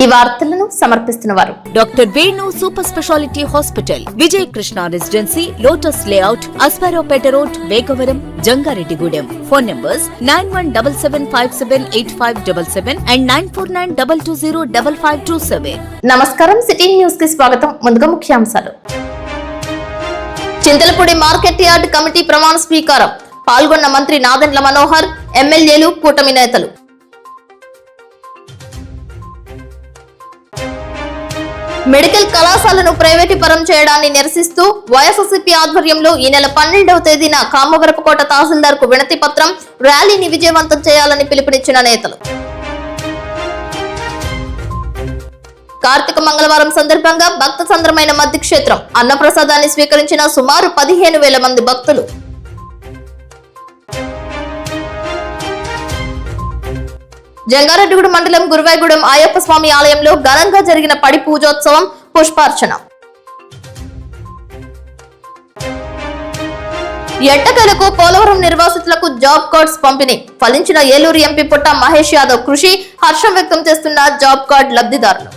ఈ వార్తలను సమర్పిస్తున్నవారు doctor Venu super speciality hospital, Vijaya Krishna residency, lotus layout, Aswaraopeta road, Vegavaram, Jangareddygudem. Phone numbers 9177578577 and 9492205527. నమస్కారం, సిటీ న్యూస్ కి స్వాగతం. ముందుగా ముఖ్యాంశాలు. చింతలపూడి మార్కెట్ యార్డ్ కమిటీ ప్రమాణ స్వీకారం. పాల్గొన్న మంత్రి నాదెండ్ల మనోహర్, ఎమ్మెల్యేలు, కూటమి నేతలు. మెడికల్ కళాశాలను ప్రైవేటీకరణ చేయడాన్ని నిరసిస్తూ వైఎస్ఆర్సీపీ ఆధ్వర్యంలో ఈ నెల 12వ తేదీన కామవరపుకోట తహసీల్దార్ కు వినతి పత్రం, ర్యాలీని విజయవంతం చేయాలని పిలుపునిచ్చిన నేతలు. కార్తీక మంగళవారం సందర్భంగా భక్త సంద్రమైన మధ్య క్షేత్రం అన్నప్రసాదాన్ని స్వీకరించిన సుమారు 15,000 మంది భక్తులు. జంగారెడ్డిగూడెం మండలం గురువాయిగూడెం అయ్యప్ప స్వామి ఆలయంలో ఘనంగా జరిగిన పడి పూజోత్సవం, పుష్పార్చన. ఎట్టకేలకు పోలవరం నిర్వాసితులకు జాబ్ కార్డ్స్ పంపిణీ. ఫలించిన ఏలూరు ఎంపీ పుట్ట మహేష్ యాదవ్ కృషి, హర్షం వ్యక్తం చేస్తున్న జాబ్ కార్డ్ లబ్ధిదారులు.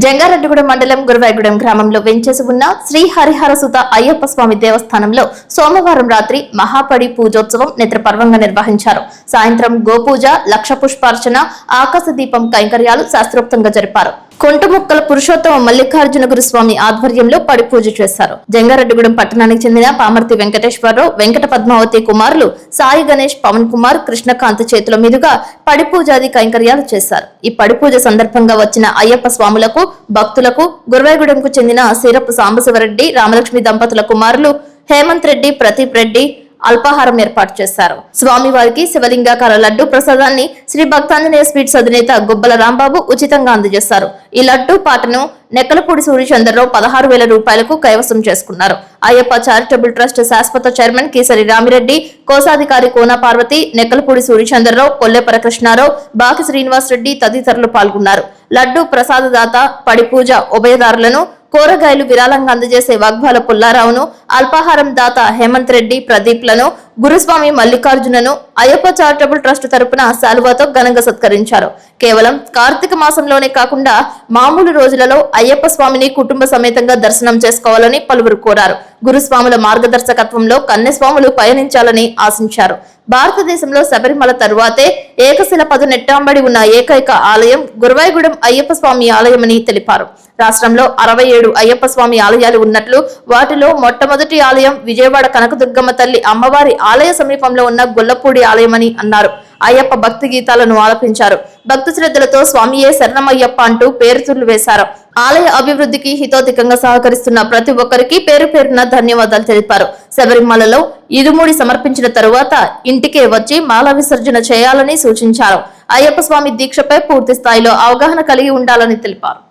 జంగారెడ్డిగూడెం మండలం గురువాయిగూడెం గ్రామంలో వెంచేసి ఉన్న శ్రీ హరిహరసుత అయ్యప్ప స్వామి దేవస్థానంలో సోమవారం రాత్రి మహాపడి పూజోత్సవం నేత్రపర్వంగా నిర్వహించారు. సాయంత్రం గోపూజ, లక్ష పుష్పార్చన, ఆకాశ దీపం కైంకర్యాలు శాస్త్రోక్తంగా జరిపారు. కొంటముక్కల పురుషోత్తమ మల్లికార్జున గురుస్వామి ఆధ్వర్యంలో పడి పూజ చేశారు. జంగారెడ్డిగూడెం పట్టణానికి చెందిన పామర్తి వెంకటేశ్వరరావు, వెంకట పద్మావతి కుమారులు సాయి గణేష్, పవన్ కుమార్, కృష్ణకాంత్ చేతుల మీదుగా పడి పూజాది కైంకర్యాలు చేశారు. ఈ పడి పూజ సందర్భంగా వచ్చిన అయ్యప్ప స్వాములకు, భక్తులకు గురువాయిగూడెంకు చెందిన సీరపు సాంబశివరెడ్డి, రామలక్ష్మి దంపతుల కుమారులు హేమంత్ రెడ్డి, ప్రదీప్ రెడ్డి అల్పాహారం ఏర్పాటు చేశారు. స్వామివారికి శివలింగాకార లడ్డు ప్రసాదాన్ని శ్రీ భక్తాంజనేయ స్వీట్స్ అధినేత గుబ్బల రాంబాబు ఉచితంగా అందజేశారు. ఈ లడ్డు పాటను నెక్కలపూడి సూర్యచంద్రరావు 16,000 రూపాయలకు కైవసం చేసుకున్నారు. అయ్యప్ప చారిటబుల్ ట్రస్ట్ శాశ్వత చైర్మన్ కేసరి రామిరెడ్డి, కోశాధికారి కోన పార్వతి, నెక్కలపూడి సూర్యచంద్రరావు, కొల్లేపర కృష్ణారావు, బాకి శ్రీనివాస్ రెడ్డి తదితరులు పాల్గొన్నారు. లడ్డు ప్రసాదదాత, పడి పూజ ఉభయదారులను, కూరగాయలు విరాళంగా అందజేసే వాగ్భాల పుల్లారావును, అల్పాహారం దాత హేమంత్ రెడ్డి, ప్రదీప్ లను, గురుస్వామి మల్లికార్జునను అయ్యప్ప చారిటబుల్ ట్రస్ట్ తరపున శాలువాతో ఘనంగా సత్కరించారు. కేవలం కార్తీక మాసంలోనే కాకుండా మామూలు రోజులలో అయ్యప్ప స్వామిని కుటుంబ సమేతంగా దర్శనం చేసుకోవాలని పలువురు కోరారు. గురుస్వాముల మార్గదర్శకత్వంలో కన్యస్వాములు పయనించాలని ఆశించారు. భారతదేశంలో శబరిమల తరువాతే ఏకశిల పదు నెట్టాంబడి ఉన్న ఏకైక ఆలయం గురువాయిగూడెం అయ్యప్ప స్వామి ఆలయమని తెలిపారు. రాష్ట్రంలో 67 అయ్యప్ప స్వామి ఆలయాలు ఉన్నట్లు, వాటిలో మొట్టమొదటి ఆలయం విజయవాడ కనకదుర్గమ్మ తల్లి అమ్మవారి ఆలయ సమీపంలో ఉన్న గొల్లపూడి ఆలయమని అన్నారు. అయ్యప్ప భక్తి గీతాలను ఆలపించారు. భక్తి శ్రద్ధలతో స్వామియే శరణమయ్యప్ప అంటూ పేరుతులు వేశారు. ఆలయ అభివృద్ధికి హితోధికంగా సహకరిస్తున్న ప్రతి ఒక్కరికి పేరు పేరున ధన్యవాదాలు తెలిపారు. శబరిమలలో ఇరుముడి సమర్పించిన తరువాత ఇంటికే వచ్చి మాల విసర్జన చేయాలని సూచించారు. అయ్యప్ప స్వామి దీక్షపై పూర్తి స్థాయిలో అవగాహన కలిగి ఉండాలని తెలిపారు.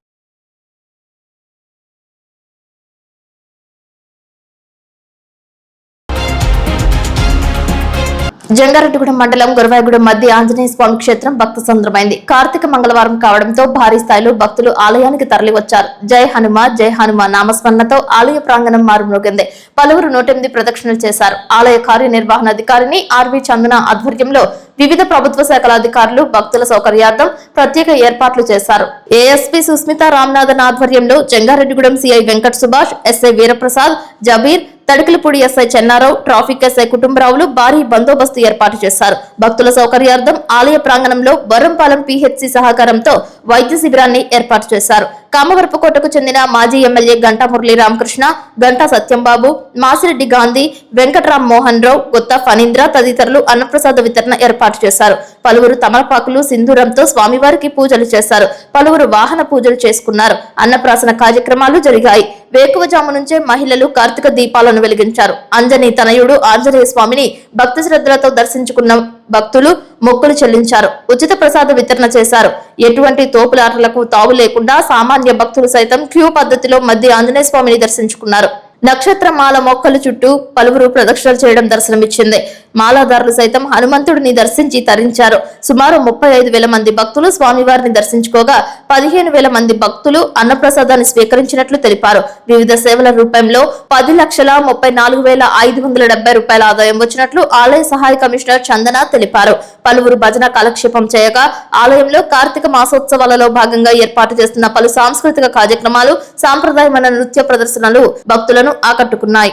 జంగారెడ్డిగూడెం మండలం గురువాయిగూడెం మధ్య ఆంజనేయ స్వామి క్షేత్రం భక్త సంద్రమైంది. కార్తీక మంగళవారం కావడంతో భారీ స్థాయిలో భక్తులు ఆలయానికి తరలివచ్చారు. జై హనుమ జై హనుమ నామస్మరణతో ఆలయ ప్రాంగణం మారుమోగింది. పలువురు 108 ప్రదక్షిణలు చేశారు. ఆలయ కార్యనిర్వహణాధికారిని ఆర్వి చందన ఆధ్వర్యంలో వివిధ ప్రభుత్వ శాఖల అధికారులు భక్తుల సౌకర్యార్థం ప్రత్యేక ఏర్పాట్లు చేశారు. ఏఎస్పీ సుస్మిత రామనాథన్ ఆధ్వర్యంలో Jangareddygudem CI Venkat Subhash, SI Veeraprasad, Jabir, Tadikalapudi SI Chennarao, traffic SI కుటుంబరావులు భారీ బందోబస్తు ఏర్పాటు చేశారు. భక్తుల సౌకర్యార్థం ఆలయ ప్రాంగణంలో బొర్రంపాలెం పిహెచ్సి సహకారంతో వైద్య శిబిరాన్ని ఏర్పాటు చేశారు. కామవరపుకోటకు చెందిన మాజీ ఎమ్మెల్యే గంటా మురళీ రామకృష్ణ, గంటా సత్యంబాబు, మాసిరెడ్డి గాంధీ, వెంకట్రామ్ మోహన్ రావు, గుత్తా ఫణీంద్ర తదితరులు అన్నప్రసాద వితరణ ఏర్పాటు చేశారు. పలువురు తమలపాకులు, సింధూరంతో స్వామివారికి పూజలు చేశారు. పలువురు వాహన పూజలు చేసుకున్నారు. అన్నప్రాసన కార్యక్రమాలు జరిగాయి. వేకువజాము నుంచే మహిళలు కార్తీక దీపాలను వెలిగించారు. అంజనీ తనయుడు ఆంజనేయ స్వామిని భక్తి శ్రద్ధలతో దర్శించుకున్న భక్తులు మొక్కులు చెల్లించారు. ఉచిత ప్రసాద వితరణ చేశారు. ఎటువంటి తోపులాటలకు తావు లేకుండా సామాన్య భక్తులు సైతం క్యూ పద్ధతిలో మధ్య ఆంజనేయ స్వామిని దర్శించుకున్నారు. నక్షత్ర మాల మొక్కల చుట్టూ పలువురు ప్రదక్షిణలు చేయడం దర్శనమిచ్చింది. మాలాదారులు సైతం హనుమంతుడిని దర్శించి తరించారు. సుమారు 35,000 మంది భక్తులు స్వామివారిని దర్శించుకోగా 15,000 మంది భక్తులు అన్నప్రసాదాన్ని స్వీకరించినట్లు తెలిపారు. వివిధ సేవల రూపంలో 10,34,570 రూపాయల ఆదాయం వచ్చినట్లు ఆలయ సహాయ కమిషనర్ చందన తెలిపారు. పలువురు భజన కాలక్షేపం చేయగా ఆలయంలో కార్తీక మాసోత్సవాలలో భాగంగా ఏర్పాటు చేస్తున్న పలు సాంస్కృతిక కార్యక్రమాలు, సాంప్రదాయమైన నృత్య ప్రదర్శనలు భక్తులను ఆకట్టుకున్నాయి.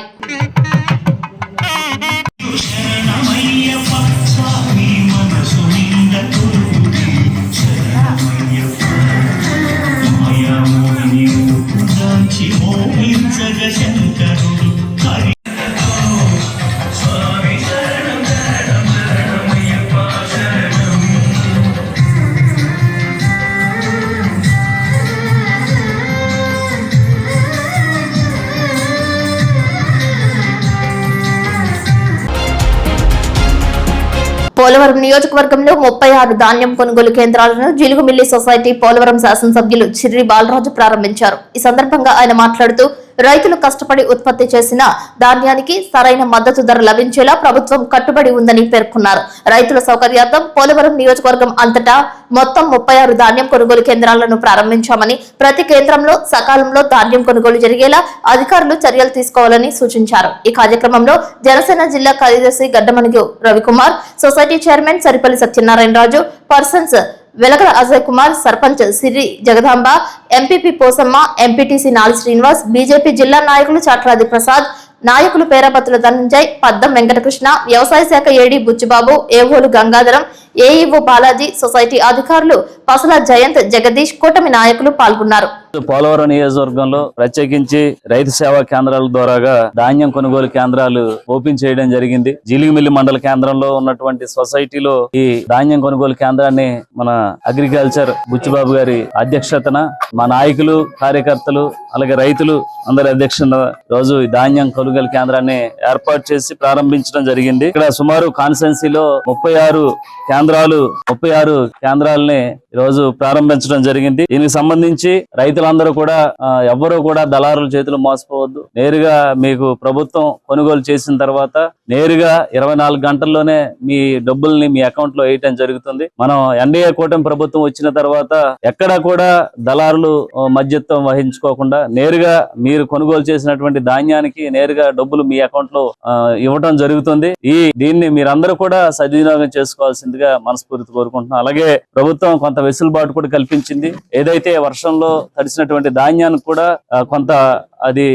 పోలవరం నియోజకవర్గంలో 36 ధాన్యం కొనుగోలు కేంద్రాలను జిలుగుమిల్లి సొసైటీ పోలవరం శాసనసభ్యులు చిర్రి బాలరాజు ప్రారంభించారు. ఈ సందర్భంగా ఆయన మాట్లాడుతూ రైతులు కష్టపడి ఉత్పత్తి చేసిన ధాన్యానికి సరైన మద్దతు ధర లభించేలా ప్రభుత్వం కట్టుబడి ఉందని పేర్కొన్నారు. రైతుల సౌకర్యార్థం పోలవరం నియోజకవర్గం అంతటా మొత్తం 36 ధాన్యం కొనుగోలు కేంద్రాలను ప్రారంభించామని, ప్రతి కేంద్రంలో సకాలంలో ధాన్యం కొనుగోలు జరిగేలా అధికారులు చర్యలు తీసుకోవాలని సూచించారు. ఈ కార్యక్రమంలో జనసేన జిల్లా కార్యదర్శి Gaddamanigi Ravikumar, society chairman Saripalli Satyanarayanaraju, persons Velagala Ajay Kumar, sarpanch Siri Jagadamba, MPP Posamma, MPTC Nali Srinivas, BJP జిల్లా నాయకులు చాట్రాది ప్రసాద్, నాయకులు పేరాపత్రుల ధనంజయ్, పద్దం వెంకటకృష్ణ, వ్యవసాయ శాఖ ఏడీ బుచ్చిబాబు, ఏవోలు గంగాధరం, ఏఈఓ బాలాజీ, సొసైటీ అధికారులు పసల జయంత్, జగదీష్, కూటమి నాయకులు పాల్గొన్నారు. పోలవరం నియోజకవర్గంలో ప్రత్యేకించి రైతు సేవా కేంద్రాల ద్వారాగా ధాన్యం కొనుగోలు కేంద్రాలు ఓపెన్ చేయడం జరిగింది. జీలిగిమిల్లి మండల కేంద్రంలో ఉన్నటువంటి సొసైటీలో ఈ ధాన్యం కొనుగోలు కేంద్రాన్ని మన అగ్రికల్చర్ బుచ్చిబాబు గారి అధ్యక్షతన మా నాయకులు, కార్యకర్తలు, అలాగే రైతులు అందరి అధ్యక్షతన రోజు ఈ ధాన్యం కొనుగోలు కేంద్రాన్ని ఏర్పాటు చేసి ప్రారంభించడం జరిగింది. ఇక్కడ సుమారు కాన్స్టెన్సీలో 36 కేంద్రాలని రోజు ప్రారంభించడం జరిగింది. దీనికి సంబంధించి రైతులందరూ కూడా ఎవ్వరూ కూడా దళారుల చేతులు మోసపోవద్దు. నేరుగా మీకు ప్రభుత్వం కొనుగోలు చేసిన తర్వాత నేరుగా 24 గంటల్లోనే మీ డబ్బుల్ని మీ అకౌంట్ లో వేయటం జరుగుతుంది. మనం ఎన్డీఏ కూటమి ప్రభుత్వం వచ్చిన తర్వాత ఎక్కడా కూడా దళారులు మధ్యత్వం వహించుకోకుండా నేరుగా మీరు కొనుగోలు చేసినటువంటి ధాన్యానికి నేరుగా డబ్బులు మీ అకౌంట్ లో ఇవ్వటం జరుగుతుంది. దీన్ని మీరందరూ కూడా సద్వినియోగం చేసుకోవాల్సిందిగా మనస్ఫూర్తి కోరుకుంటున్నాం. అలాగే ప్రభుత్వం కొంత వెసులుబాటు కూడా కల్పించింది. ఏదైతే వర్షంలో తడిసినటువంటి ధాన్యాన్ని కూడా కొంత అది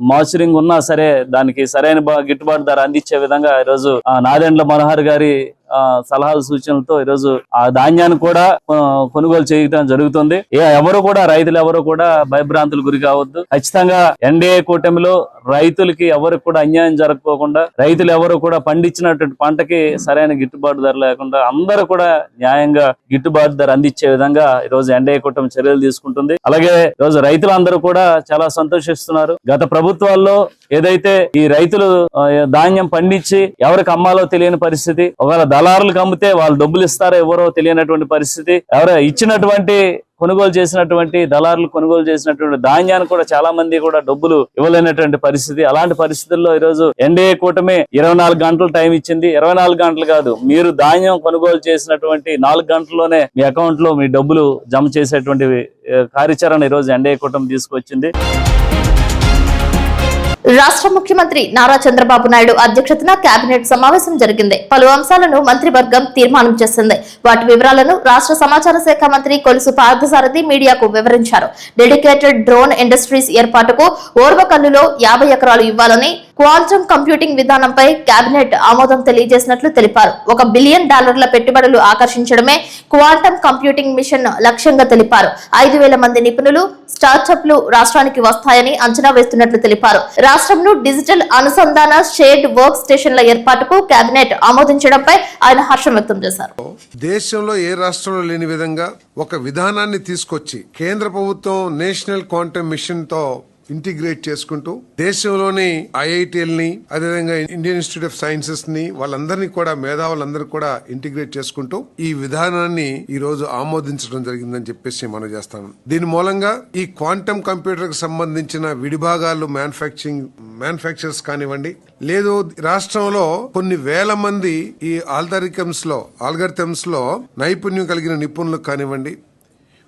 మాయిశ్చరింగ్ ఉన్నా సరే దానికి సరైన గిట్టుబాటు ధర అందించే విధంగా ఈరోజు నాదెండ్ల మనోహర్ గారి సలహాలు సూచనలతో ఈరోజు ఆ ధాన్యాన్ని కూడా కొనుగోలు చేయడం జరుగుతుంది. ఎవరు కూడా రైతులు ఎవరు కూడా భయభ్రాంతులు గురి కావద్దు. ఖచ్చితంగా ఎన్డీఏ కూటమిలో రైతులకి ఎవరికి కూడా అన్యాయం జరగకోకుండా, రైతులు ఎవరు కూడా పండించినటువంటి పంటకి సరైన గిట్టుబాటు ధర లేకుండా అందరూ కూడా న్యాయంగా గిట్టుబాటు ధర అందించే విధంగా ఈరోజు ఎన్డీఏ కూటమి చర్యలు తీసుకుంటుంది. అలాగే ఈరోజు రైతులందరూ కూడా చాలా సంతోషిస్తున్నారు. గత ప్రభుత్వాల్లో ఏదైతే ఈ రైతులు ధాన్యం పండించి ఎవరికి అమ్మాలో తెలియని పరిస్థితి, ఒకవేళ దళారులకు అమ్మితే వాళ్ళు డబ్బులు ఇస్తారో ఎవరో తెలియనటువంటి పరిస్థితి, ఎవరో ఇచ్చినటువంటి కొనుగోలు చేసినటువంటి దళారులు కొనుగోలు చేసినటువంటి ధాన్యాన్ని కూడా చాలా మంది కూడా డబ్బులు ఇవ్వలేనటువంటి పరిస్థితి. అలాంటి పరిస్థితుల్లో ఈరోజు ఎన్డీఏ కూటమి 24 గంటలు టైం ఇచ్చింది. 24 గంటలు కాదు, మీరు ధాన్యం కొనుగోలు చేసినటువంటి 4 గంటల్లోనే మీ అకౌంట్ లో మీ డబ్బులు జమ చేసేటువంటి కార్యాచరణ ఈరోజు ఎన్డీఏ కూటమి తీసుకొచ్చింది. రాష్ట్ర ముఖ్యమంత్రి నారా చంద్రబాబు నాయుడు అధ్యక్షతన కేబినెట్ సమావేశం జరిగింది. పలు అంశాలను మంత్రివర్గం తీర్మానం చేసింది. వాటి వివరాలను రాష్ట్ర సమాచార శాఖ మంత్రి కొలుసు పార్థసారథి మీడియాకు వివరించారు. డెడికేటెడ్ డ్రోన్ ఇండస్ట్రీస్ ఏర్పాటుకు ఓర్వకల్లులో 50 ఎకరాలు ఇవ్వాలని, క్వాంటమ్ కంప్యూటింగ్ విధానంపై కేబినెట్ ఆమోదం తెలియజేసినట్లు తెలిపారు. $1 బిలియన్ పెట్టుబడులు ఆకర్షించడమే క్వాంటమ్ కంప్యూటింగ్ మిషన్ లక్ష్యంగా తెలిపారు. 5,000 మంది నిపుణులు, స్టార్టప్లు రాష్ట్రానికి వస్తాయని అంచనా వేస్తున్నట్లు తెలిపారు. రాష్ట్రంలో డిజిటల్ అనుసంధాన షేర్డ్ వర్క్ స్టేషన్ల ఏర్పాటుకు కేబినెట్ ఆమోదించడంపై ఆయన హర్షం వ్యక్తం చేశారు. దేశంలో ఏ రాష్ట్రంలో లేని విధంగా ఒక విధానాన్ని తీసుకొచ్చి కేంద్ర ప్రభుత్వం నేషనల్ క్వాంటమ్ మిషన్ తో ఇంటిగ్రేట్ చేసుకుంటూ దేశంలోని ఐఐటీఎల్ని అదేవిధంగా ఇండియన్ ఇన్స్టిట్యూట్ ఆఫ్ సైన్సెస్ ని వాళ్ళందరినీ కూడా మేధావులందరూ కూడా ఇంటిగ్రేట్ చేసుకుంటూ ఈ విధానాన్ని ఈ రోజు ఆమోదించడం జరిగిందని చెప్పేసి మనం చేస్తాను. దీని మూలంగా ఈ క్వాంటమ్ కంప్యూటర్ కి సంబంధించిన విడిభాగాలు మ్యానుఫ్యాక్చరర్స్ కానివ్వండి, లేదు రాష్ట్రంలో కొన్ని వేల మంది ఈ ఆల్గరిథమ్స్ లో నైపుణ్యం కలిగిన నిపుణులకు కానివ్వండి,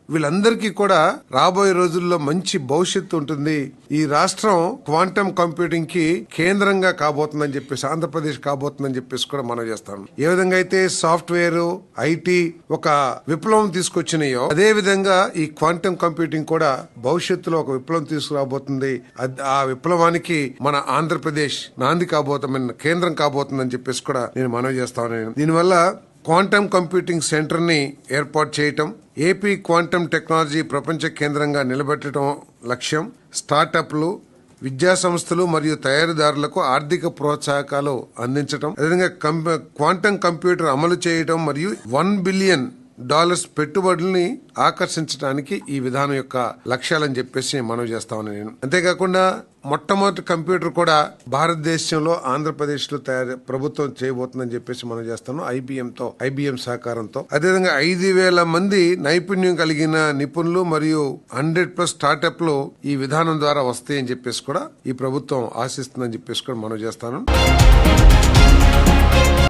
వీళ్ళందరికీ కూడా రాబోయే రోజుల్లో మంచి భవిష్యత్తు ఉంటుంది. ఈ రాష్ట్రం క్వాంటమ్ కంప్యూటింగ్ కి కేంద్రంగా కాబోతుందని చెప్పేసి, ఆంధ్రప్రదేశ్ కాబోతుందని చెప్పేసి కూడా మనం చేస్తాం. ఏ విధంగా అయితే సాఫ్ట్వేర్ ఐటీ ఒక విప్లవం తీసుకొచ్చినాయో, అదే విధంగా ఈ క్వాంటమ్ కంప్యూటింగ్ కూడా భవిష్యత్తులో ఒక విప్లవం తీసుకురాబోతుంది. ఆ విప్లవానికి మన ఆంధ్రప్రదేశ్ నాంది కాబోతుందని, కేంద్రం కాబోతుందని చెప్పేసి కూడా నేను మనవి చేస్తాను. దీనివల్ల క్వాంటమ్ కంప్యూటింగ్ సెంటర్ ని ఏర్పాటు చేయటం, ఏపీ క్వాంటమ్ టెక్నాలజీ ప్రపంచ కేంద్రంగా నిలబెట్టడం లక్ష్యం. స్టార్టప్లు, విద్యా సంస్థలు మరియు తయారీదారులకు ఆర్థిక ప్రోత్సాహకాలు అందించడం, అదేవిధంగా క్వాంటమ్ కంప్యూటర్ అమలు చేయడం మరియు $1 బిలియన్ పెట్టుబడుల్ని ఆకర్షించడానికి ఈ విధానం యొక్క లక్ష్యాలని చెప్పేసి మనవి చేస్తామని నేను. అంతేకాకుండా మొట్టమొదటి కంప్యూటర్ కూడా భారతదేశంలో ఆంధ్రప్రదేశ్ లో ప్రభుత్వం చేయబోతుందని చెప్పేసి మనం చేస్తాను, ఐబిఎం సహకారంతో. అదేవిధంగా 5,000 మంది నైపుణ్యం కలిగిన నిపుణులు మరియు 100+ స్టార్టప్లు ఈ విధానం ద్వారా వస్తాయని చెప్పేసి కూడా ఈ ప్రభుత్వం ఆశిస్తుందని చెప్పేసి కూడా మనం చేస్తాను.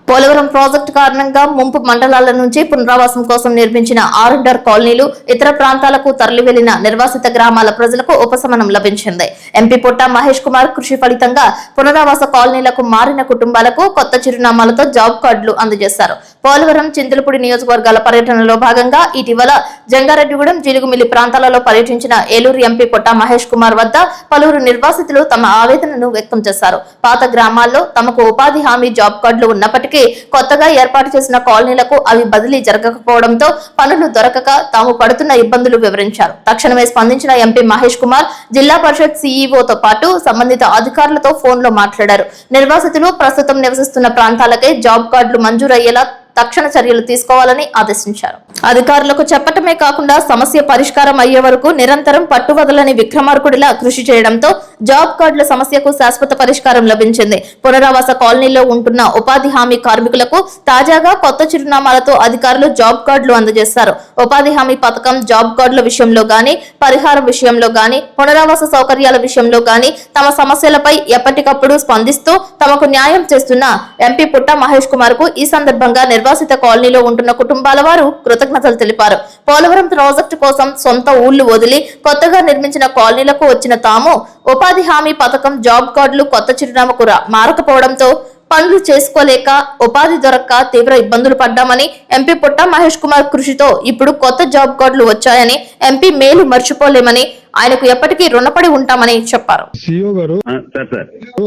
పోలవరం ప్రాజెక్టు కారణంగా ముంపు మండలాల నుంచి పునరావాసం కోసం నిర్మించిన ఆర్ఎండ్ఆర్ కాలనీలు, ఇతర ప్రాంతాలకు తరలి వెళ్లిన నిర్వాసిత గ్రామాల ప్రజలకు ఉపశమనం లభించింది. ఎంపీ పుట్ట మహేష్ కుమార్ కృషి ఫలితంగా పునరావాస కాలనీలకు మారిన కుటుంబాలకు కొత్త చిరునామాలతో జాబ్ కార్డులు అందజేశారు. పోలవరం, చింతలపూడి నియోజకవర్గాల పర్యటనలో భాగంగా ఇటీవల జంగారెడ్డిగూడెం, జీలుగుమిల్లి ప్రాంతాలలో పర్యటించిన ఏలూరు ఎంపీ పుట్ట మహేష్ కుమార్ వద్ద పలువురు నిర్వాసితులు తమ ఆవేదనను వ్యక్తం చేశారు. పాత గ్రామాల్లో తమకు ఉపాధి హామీ జాబ్ కార్డులు ఉన్నప్పటికీ కొత్తగా ఏర్పాటు చేసిన కాలనీలకు అవి బదిలీ జరగకపోవడంతో పనులు దొరకక తాము పడుతున్న ఇబ్బందులు వివరించారు. తక్షణమే స్పందించిన ఎంపీ మహేష్ కుమార్ జిల్లా పరిషత్ సీఈఓతో పాటు సంబంధిత అధికారులతో ఫోన్లో మాట్లాడారు. నిర్వాసితులు ప్రస్తుతం నివసిస్తున్న ప్రాంతాలకే జాబ్ కార్డులు మంజూరయ్యేలా తక్షణ చర్యలు తీసుకోవాలని ఆదేశించారు. అధికారులకు చెప్పటమే కాకుండా సమస్య పరిష్కారం అయ్యే వరకు నిరంతరం పట్టువదలని విక్రమార్కుడిలా కృషి చేయడంతో జాబ్ కార్డుల సమస్యకు శాశ్వత పరిష్కారం లభించింది. పునరావాస కాలనీలో ఉంటున్న ఉపాధి హామీ కార్మికులకు తాజాగా కొత్త చిరునామాలతో అధికారులు జాబ్ కార్డులు అందజేశారు. ఉపాధి హామీ పథకం జాబ్ కార్డుల విషయంలో గాని, పరిహారం విషయంలో గాని, పునరావాస సౌకర్యాల విషయంలో గాని తమ సమస్యలపై ఎప్పటికప్పుడు స్పందిస్తూ తమకు న్యాయం చేస్తున్న ఎంపీ పుట్ట మహేష్ కుమార్ కు ఈ సందర్భంగా నిర్వాసిత కాలనీలో ఉంటున్న కుటుంబాల వారు కృతజ్ఞతలు తెలిపారు. పోలవరం ప్రాజెక్టు కోసం సొంత ఊళ్లు వదిలి కొత్తగా నిర్మించిన కాలనీలకు వచ్చిన తాము ఉపాధి హామీ పథకం జాబ్ కార్డులు కొత్త చిరునామాకు మారకపోవడంతో పనులు చేసుకోలేక, ఉపాధి దొరక్క తీవ్ర ఇబ్బందులు పడ్డామని, ఎంపీ పుట్ట మహేష్ కుమార్ కృషితో ఇప్పుడు కొత్త జాబ్ కార్డులు వచ్చాయని, ఎంపీ మేలు మర్చిపోలేమని, ఆయనకు ఎప్పటికీ రుణపడి ఉంటామని చెప్పారు. సిఇఓ గారు,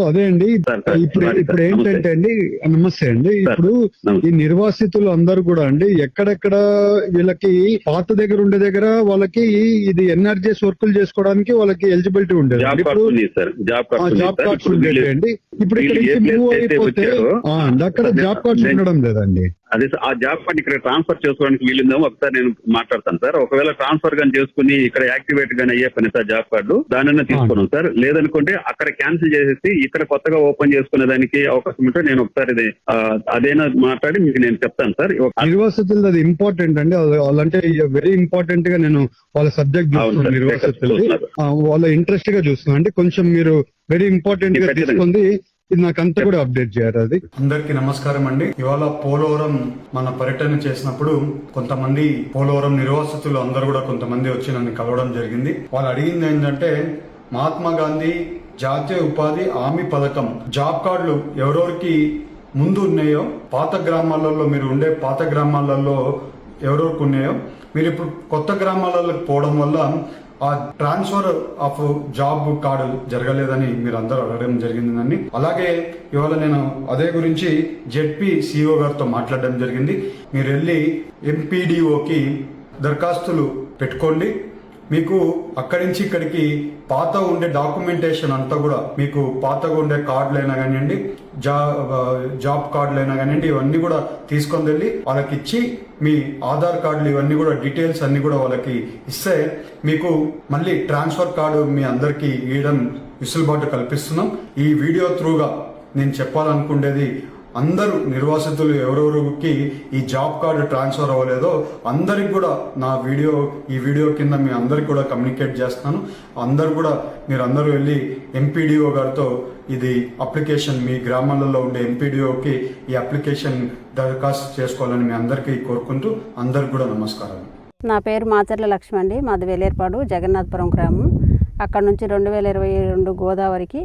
అదే అండి, ఇప్పుడు ఏంటంటే అండి, నమస్తే అండి, ఇప్పుడు ఈ నిర్వాసితులు అందరూ కూడా అండి ఎక్కడెక్కడ వీళ్ళకి పాత దగ్గర ఉండే దగ్గర వాళ్ళకి ఇది ఎన్ఆర్జీఎస్ వర్కులు చేసుకోవడానికి వాళ్ళకి ఎలిజిబిలిటీ ఉండేది. ఇప్పుడు జాబ్ కార్డ్స్ ఉండేది. ఇప్పుడు ఇక్కడ మూవ్ అయిపోతే అక్కడ జాబ్ కార్డ్స్ ఉండడం లేదండి. అదే ఆ జాబ్ కార్డ్ ఇక్కడ ట్రాన్స్ఫర్ చేసుకోవడానికి వీలుందేమో ఒకసారి నేను మాట్లాడతాను సార్. ఒకవేళ ట్రాన్స్ఫర్ గానీ చేసుకుని ఇక్కడ యాక్టివేట్ గానీ అయ్యే పని సార్ జాబ్ కార్డు, దానన్నా తీసుకున్నాం సార్. లేదనుకుంటే అక్కడ క్యాన్సిల్ చేసేసి ఇక్కడ కొత్తగా ఓపెన్ చేసుకునే దానికి అవకాశం ఉంటే నేను ఒకసారి అదేనా మాట్లాడి మీకు నేను చెప్తాను సార్. నిర్వాసితులు అది ఇంపార్టెంట్ అండి, వాళ్ళంటే వెరీ ఇంపార్టెంట్ గా నేను వాళ్ళ సబ్జెక్ట్ చూస్తున్నాను. నిర్వాసితులు వాళ్ళ ఇంట్రెస్ట్ గా చూస్తున్నాను అంటే కొంచెం మీరు వెరీ ఇంపార్టెంట్ గా తీసుకుంది ఇది నాకంతా కూడా అప్డేట్ చేయాలి. అది అందరికి నమస్కారం అండి. ఇవాళ పోలవరం మన పర్యటన చేసినప్పుడు కొంతమంది పోలవరం నిర్వాసితులు అందరూ కూడా కొంతమంది వచ్చి నన్ను కలవడం జరిగింది. వాళ్ళు అడిగింది ఏంటంటే మహాత్మా గాంధీ జాతీయ ఉపాధి హామీ పథకం జాబ్ కార్డులు ఎవరెవరికి ముందు ఉన్నాయో, పాత గ్రామాలలో మీరు ఉండే పాత గ్రామాలలో ఎవరెవరికి ఉన్నాయో, మీరు ఇప్పుడు కొత్త గ్రామాలకు పోవడం వల్ల ఆ ట్రాన్స్ఫర్ ఆఫ్ జాబ్ కార్డు జరగలేదని మీరు అందరూ అడగడం జరిగిందని. అలాగే ఇవాళ నేను అదే గురించి జెడ్పీ సిఇఓ గారితో మాట్లాడడం జరిగింది. మీరు వెళ్ళి ఎంపీడీఓకి దరఖాస్తులు పెట్టుకోండి. మీకు అక్కడి నుంచి ఇక్కడికి పాత ఉండే డాక్యుమెంటేషన్ అంతా కూడా మీకు పాతగా ఉండే కార్డులైనా కానివ్వండి, జాబ్ కార్డులైనా కానివ్వండి, ఇవన్నీ కూడా తీసుకొని వెళ్ళి వాళ్ళకి ఇచ్చి మీ ఆధార్ కార్డులు ఇవన్నీ కూడా డీటెయిల్స్ అన్ని కూడా వాళ్ళకి ఇస్తే మీకు మళ్ళీ ట్రాన్స్ఫర్ కార్డు మీ అందరికీ ఇవ్వడం వెసులుబాటు కల్పిస్తున్నాం. ఈ వీడియో త్రూగా నేను చెప్పాలనుకునేది, అందరూ నిర్వాసితులు ఎవరెవరికి ఈ జాబ్ కార్డు ట్రాన్స్ఫర్ అవ్వలేదో అందరికి కూడా ఈ వీడియో కింద మీ అందరికి కూడా కమ్యూనికేట్ చేస్తున్నాను. మీరందరూ వెళ్ళి ఎంపీడీఓ గారితో ఇది అప్లికేషన్, మీ గ్రామాలలో ఉండే ఎంపీడీఓకి ఈ అప్లికేషన్ దరఖాస్తు చేసుకోవాలని మీ అందరికీ కోరుకుంటూ అందరికి కూడా నమస్కారాలు. నా పేరు మాచర్ల లక్ష్మి అండి. మాది వేలేర్పాడు జగన్నాథపురం గ్రామం. అక్కడ నుంచి 2022 గోదావరికి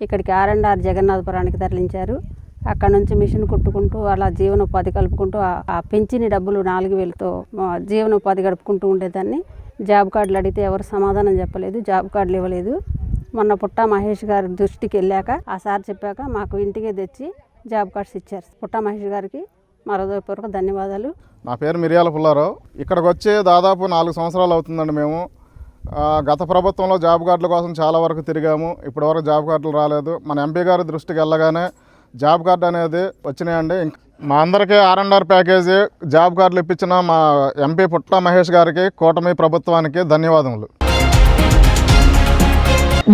ఇక్కడికి R&R జగన్నాథపురానికి తరలించారు. అక్కడ నుంచి మిషన్ కుట్టుకుంటూ అలా జీవనోపాధి కలుపుకుంటూ ఆ పెంచిన డబ్బులు 4,000తో జీవనోపాధి గడుపుకుంటూ ఉండేదాన్ని. జాబ్ కార్డులు అడిగితే ఎవరు సమాధానం చెప్పలేదు, జాబ్ కార్డులు ఇవ్వలేదు. మొన్న పుట్టా మహేష్ గారి దృష్టికి వెళ్ళాక ఆ సార్ చెప్పాక మాకు ఇంటికే తెచ్చి జాబ్ కార్డ్స్ ఇచ్చారు. పుట్టా మహేష్ గారికి మా హృదయపూర్వక ధన్యవాదాలు. నా పేరు మిరియాల పుల్లారావు. ఇక్కడికి వచ్చి దాదాపు 4 సంవత్సరాలు అవుతుందండి. మేము గత ప్రభుత్వంలో జాబ్ కార్డుల కోసం చాలా వరకు తిరిగాము. ఇప్పటివరకు జాబ్ కార్డులు రాలేదు. మన ఎంపీ గారి దృష్టికి వెళ్ళగానే జాబ్ కార్డు అనేది వచ్చినాయండి. మా అందరికీ R&R ప్యాకేజీ జాబ్ కార్డులు ఇప్పించిన మా ఎంపీ పుట్టా మహేష్ గారికి, కూటమి ప్రభుత్వానికి ధన్యవాదములు.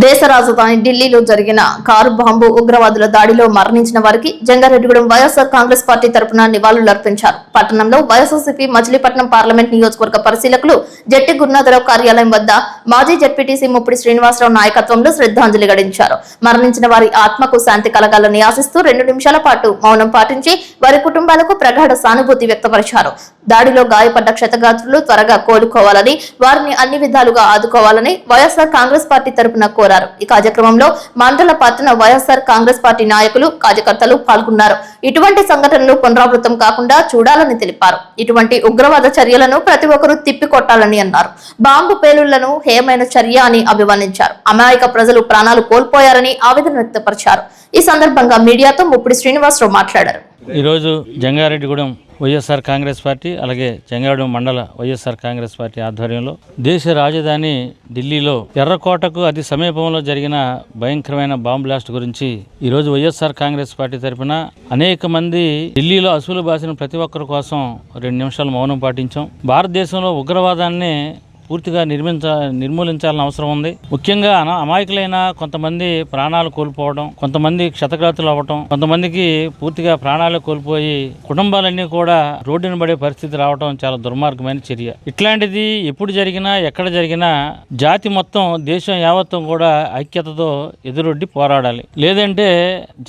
దేశ రాజధాని ఢిల్లీలో జరిగిన కారు బాంబు ఉగ్రవాదుల దాడిలో మరణించిన వారికి జంగారెడ్డిగూడెం వైఎస్ఆర్ కాంగ్రెస్ పార్టీ తరపున నివాళులర్పించారు. పట్టణంలో వైఎస్ఆర్సీపీ మచిలీపట్నం పార్లమెంట్ నియోజకవర్గ పరిశీలకులు జట్టి గురునాథరావు కార్యాలయం వద్ద మాజీ జడ్పీటీసీ ముప్పిడి శ్రీనివాసరావు నాయకత్వంలో శ్రద్ధాంజలి ఘటించారు. మరణించిన వారి ఆత్మకు శాంతి కలగాలని ఆశిస్తూ 2 నిమిషాల పాటు మౌనం పాటించి వారి కుటుంబాలకు ప్రగాఢ సానుభూతి వ్యక్తపరిచారు. దాడిలో గాయపడ్డ క్షతగాత్రులు త్వరగా కోలుకోవాలని, వారిని అన్ని విధాలుగా ఆదుకోవాలని వైఎస్ఆర్ కాంగ్రెస్ పార్టీ తరపున కోరారు. ఈ కార్యక్రమంలో మండల పట్టణ వైఎస్ఆర్ కాంగ్రెస్ పార్టీ నాయకులు, కార్యకర్తలు పాల్గొన్నారు. ఇటువంటి సంఘటనలు పునరావృతం కాకుండా చూడాలని తెలిపారు. ఇటువంటి ఉగ్రవాద చర్యలను ప్రతి ఒక్కరూ తిప్పికొట్టాలని అన్నారు. బాంబు పేలుళ్లను హేయమైన చర్య అని అభివర్ణించారు. అమాయక ప్రజలు ప్రాణాలు కోల్పోయారని ఆవేదన వ్యక్తపరిచారు. ఈ సందర్భంగా మీడియాతో ముప్పిడి శ్రీనివాసరావు మాట్లాడారు. ఈరోజు జంగారెడ్డిగూడెం వైఎస్ఆర్ కాంగ్రెస్ పార్టీ, అలాగే జంగారెడ్డిగూడెం మండల వైఎస్ఆర్ కాంగ్రెస్ పార్టీ ఆధ్వర్యంలో దేశ రాజధాని ఢిల్లీలో ఎర్రకోటకు అతి సమీపంలో జరిగిన భయంకరమైన బాంబ్ బ్లాస్ట్ గురించి ఈరోజు వైఎస్ఆర్ కాంగ్రెస్ పార్టీ తరఫున అనేక మంది ఢిల్లీలో అసూలు బాసిన ప్రతి ఒక్కరి కోసం 2 నిమిషాలు మౌనం పాటించాం. భారతదేశంలో ఉగ్రవాదాన్ని పూర్తిగా నిర్మూలించాలని అవసరం ఉంది. ముఖ్యంగా అమాయకులైన కొంతమంది ప్రాణాలు కోల్పోవడం, కొంతమంది క్షతగాతులు అవ్వటం, కొంతమందికి పూర్తిగా ప్రాణాలు కోల్పోయి కుటుంబాలన్నీ కూడా రోడ్డున పడే పరిస్థితి రావడం చాలా దుర్మార్గమైన చర్య. ఇట్లాంటిది ఎప్పుడు జరిగినా, ఎక్కడ జరిగినా జాతి మొత్తం, దేశం యావత్తం కూడా ఐక్యతతో ఎదురొడ్డి పోరాడాలి. లేదంటే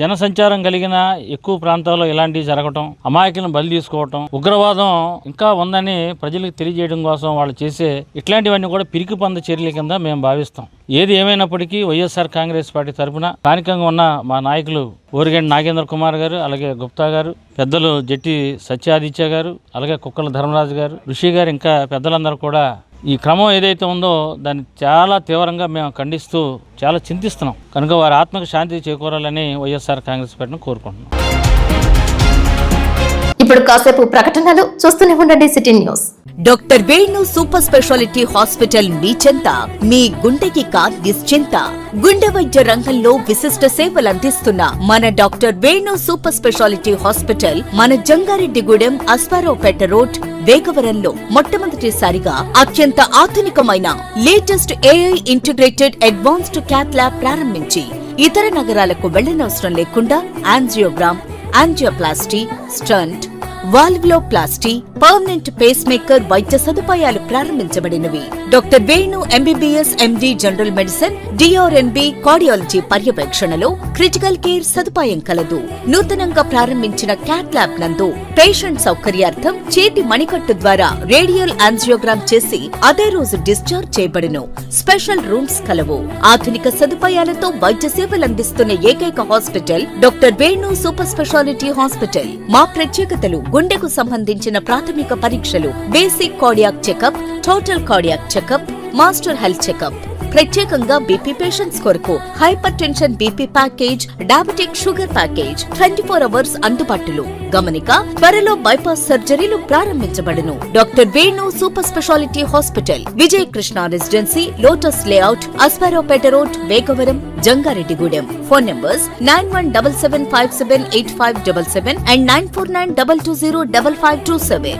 జనసంచారం కలిగిన ఎక్కువ ప్రాంతాల్లో ఇలాంటివి జరగటం, అమాయకులను బలి తీసుకోవటం, ఉగ్రవాదం ఇంకా ఉందని ప్రజలకు తెలియజేయడం కోసం వాళ్ళు చేసే ఇట్లాంటివన్నీ కూడా పిరికి పంద చర్యల కింద మేము భావిస్తాం. ఏది ఏమైనప్పటికీ వైఎస్ఆర్ కాంగ్రెస్ పార్టీ తరఫున స్థానికంగా ఉన్న మా నాయకులు ఓరిగంటి నాగేంద్ర కుమార్ గారు, అలాగే గుప్తా గారు, పెద్దలు జట్టి సత్యాదిత్య గారు, అలాగే కుక్కల ధర్మరాజు గారు, ఋషి గారు, ఇంకా పెద్దలందరూ కూడా ఈ క్రమం ఏదైతే ఉందో దాన్ని చాలా తీవ్రంగా మేము ఖండిస్తూ చాలా చింతిస్తున్నాం. కనుక వారి ఆత్మకు శాంతి చేకూరాలని వైఎస్ఆర్ కాంగ్రెస్ పార్టీని కోరుకుంటున్నాం. ఇప్పుడు కాసేపు ప్రకటనలు చూస్తూనే ఉండండి city news. Doctor Venu super speciality hospital మీ చెంత. మీ గుండెకి నిశ్చింత. గుండె వైద్య రంగంలో విశిష్ట సేవలు అందిస్తున్న మన doctor Venu super speciality hospital మన జంగారెడ్డిగూడెం అస్పారావుపేట రోడ్ వేగవరంలో మొట్టమొదటిసారిగా అత్యంత ఆధునికమైన latest AI integrated advanced cath lab ప్రారంభించి ఇతర నగరాలకు వెళ్లనవసరం లేకుండా angiogram, angioplasty, stent, valvuloplasty, permanent pacemaker వైద్య సదుపాయాలు ప్రారంభించబడినవి. Doctor Venu MBBS MD general medicine, DRNB cardiology పర్యవేక్షణలో క్రిటికల్ కేర్ సదుపాయం కలదు. నూతనంగా ప్రారంభించిన క్యాట్ ల్యాబ్ నందు పేషెంట్ సౌకర్యార్థం చేతి మణికట్టు ద్వారా రేడియల్ యాంజియోగ్రామ్ చేసి అదే రోజు డిశ్చార్జ్ చేయబడును. స్పెషల్ రూమ్స్ కలవు. ఆధునిక సదుపాయాలతో వైద్య సేవలందిస్తున్న ఏకైక hospital doctor Venu super speciality hospital. మా ప్రత్యేకతలు: గుండెకు సంబంధించిన ప్రాథమిక పరీక్షలు, basic cardiac checkup, total cardiac checkup, master health checkup, ప్రత్యేకంగా బీపీ పేషెంట్స్ కొరకు hypertension BP package, diabetic sugar package 24 hours అందుబాటులో. గమనిక, త్వరలో బైపాస్ సర్జరీలు ప్రారంభించబడును. Doctor Venu super speciality hospital, Vijaya Krishna residency, lotus layout, Aswaraopeta road, Vegavaram, Jangareddygudem. Phone numbers 9177578577 and 9492205527.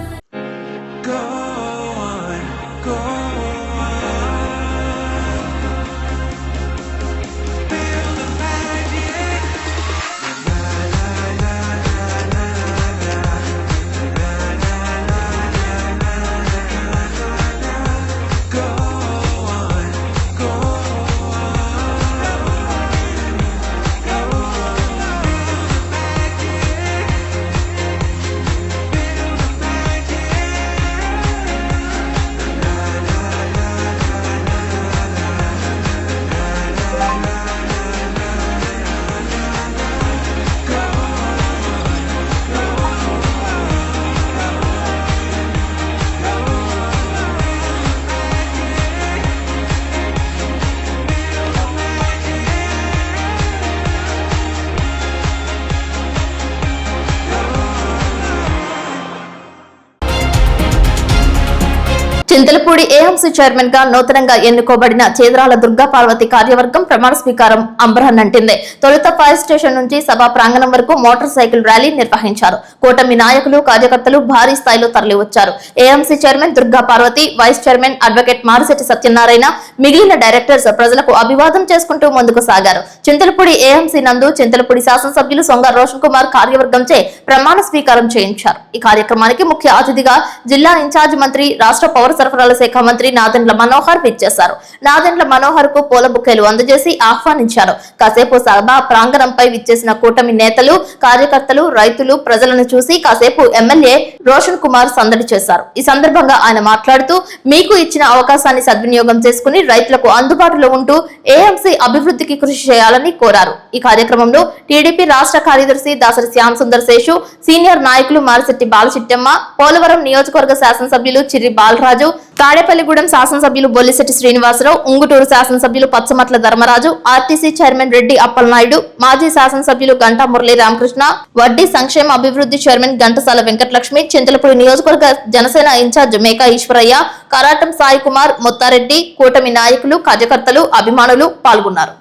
Chintalapudi AMC chairman గా నూతనంగా ఎన్నుకోబడిన చేద్రాల దుర్గా పార్వతి కార్యవర్గం ప్రమాణ స్వీకారం అంబరహన్నంటింది. తొలుత ఫైర్ స్టేషన్ నుంచి సభా ప్రాంగణం వరకు మోటార్ సైకిల్ ర్యాలీ నిర్వహించారు. కూటమి నాయకులు, కార్యకర్తలు భారీ స్థాయిలో తరలివచ్చారు. AMC chairman Durga Parvati, vice chairman advocate Marishetti Satyanarayana, మిగిలిన డైరెక్టర్స్ ప్రజలకు అభివాదం చేసుకుంటూ ముందుకు సాగారు. చింతలపూడి ఏఎంసీ నందు చింతలపూడి శాసనసభ్యులు సొంగ రోషన్ కుమార్ కార్యవర్గంచే ప్రమాణ స్వీకారం చేయించారు. ఈ కార్యక్రమానికి ముఖ్య అతిథిగా జిల్లా ఇన్ఛార్జ్ మంత్రి, రాష్ట్ర పౌర సరఫరాల శాఖ మంత్రి నాదెండ్ల మనోహర్ విచ్చేశారు. నాదెండ్ల మనోహర్ కు పూల బుకేలు అందజేసి ఆహ్వానించారు. కాసేపు సభా ప్రాంగణంపై విచ్చేసిన కూటమి నేతలు, కార్యకర్తలు, రైతులు, ప్రజలను చూసి కాసేపు ఎమ్మెల్యే రోషన్ కుమార్ సందడి చేశారు. ఈ సందర్భంగా ఆయన మాట్లాడుతూ, మీకు ఇచ్చిన అవకాశాన్ని సద్వినియోగం చేసుకుని రైతులకు అందుబాటులో ఉంటూ ఏఎంసీ అభివృద్ధికి కృషి చేయాలని కోరారు. ఈ కార్యక్రమంలో టీడీపీ రాష్ట్ర కార్యదర్శి దాసరి శ్యామ్ సుందర్ శేషు, సీనియర్ నాయకులు మారిశెట్టి బాలచిట్టమ్మ, పోలవరం నియోజకవర్గ శాసనసభ్యులు చిర్రి బాలరాజు, తాడేపల్లిగూడెం శాసనసభ్యులు బొల్లిశెట్టి శ్రీనివాసరావు, ఉంగుటూరు శాసనసభ్యులు పచ్చమట్ల ధర్మరాజు, ఆర్టీసీ చైర్మన్ రెడ్డి అప్పలనాయుడు, మాజీ శాసనసభ్యులు గంటా మురళీ రామకృష్ణ, వడ్డీ సంక్షేమ అభివృద్ధి చైర్మన్ ఘంటసాల వెంకటలక్ష్మి, చింతలపూడి నియోజకవర్గ జనసేన ఇన్ఛార్జ్ మేకా ఈశ్వరయ్య, కరాటం సాయి కుమార్, ముత్తారెడ్డి, కూటమి నాయకులు, కార్యకర్తలు, అభిమానులు పాల్గొన్నారు.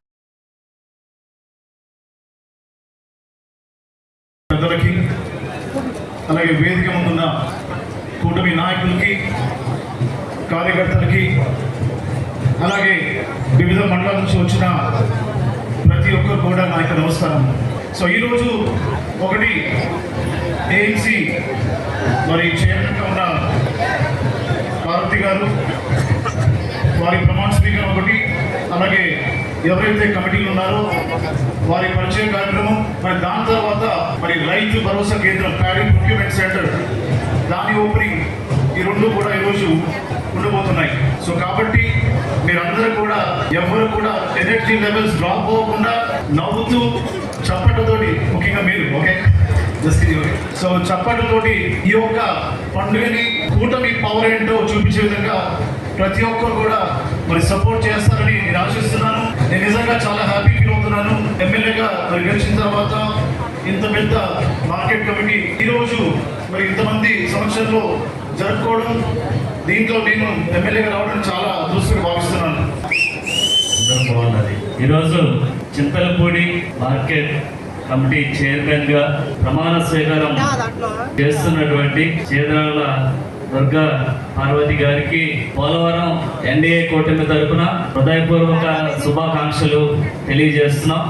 అలాగే వేదిక ముందున్న కూటమి నాయకులకి, కార్యకర్తలకి, అలాగే వివిధ మండలాల నుంచి వచ్చిన ప్రతి ఒక్కరు కూడా నా యొక్క నమస్కారం. సో ఈరోజు ఒకటి ఏఎంసీ మరి చైర్మన్గా ఉన్న పార్వతి గారు వారి ప్రమాణ స్వీకారం ఒకటి, అలాగే ఎవరైతే కమిటీలు ఉన్నారో వారి పరిచయ కార్యక్రమం, మరి దాని తర్వాత మరి రైతు భరోసా కేంద్రం, ప్యాడీ ప్రొక్యూర్మెంట్ సెంటర్, దాని ఓపెనింగ్, ఈ రెండు కూడా ఈరోజు ఉండబోతున్నాయి. సో కాబట్టి మీరందరూ కూడా ఎవరు కూడా ఎనర్జీ లెవెల్స్ డ్రాప్ అవ్వకుండా నవ్వుతూ చప్పట్లతోటి, ముఖ్యంగా మీరు ఓకే సో చప్పట్లతోటి ఈ యొక్క పండుగని కూటమి పవర్ ఏంటో చూపించే విధంగా ప్రతి ఒక్కరు కూడా మరి సపోర్ట్ చేస్తారని నేను ఆశిస్తున్నాను. నేను నిజంగా చాలా హ్యాపీ ఫీల్ అవుతున్నాను. ఎమ్మెల్యేగా మరి గెలిచిన తర్వాత ఇంత పెద్ద మార్కెట్ కమిటీ ఈరోజు మరి ఇంతమంది సమక్షంలో జరుపుకోవడం, దీంట్లో నేను ఎమ్మెల్యేగా రావడం చాలా అదృష్టంగా భావిస్తున్నాను. బాగున్నది. ఈరోజు చింతలపూడి మార్కెట్ కమిటీ చైర్మన్ గా ప్రమాణ స్వీకారం చేస్తున్నటువంటి చేద్రాల దుర్గా పార్వతి గారికి పోలవరం ఎన్డీఏ కూటమి తరఫున హృదయపూర్వక శుభాకాంక్షలు తెలియజేస్తున్నాం.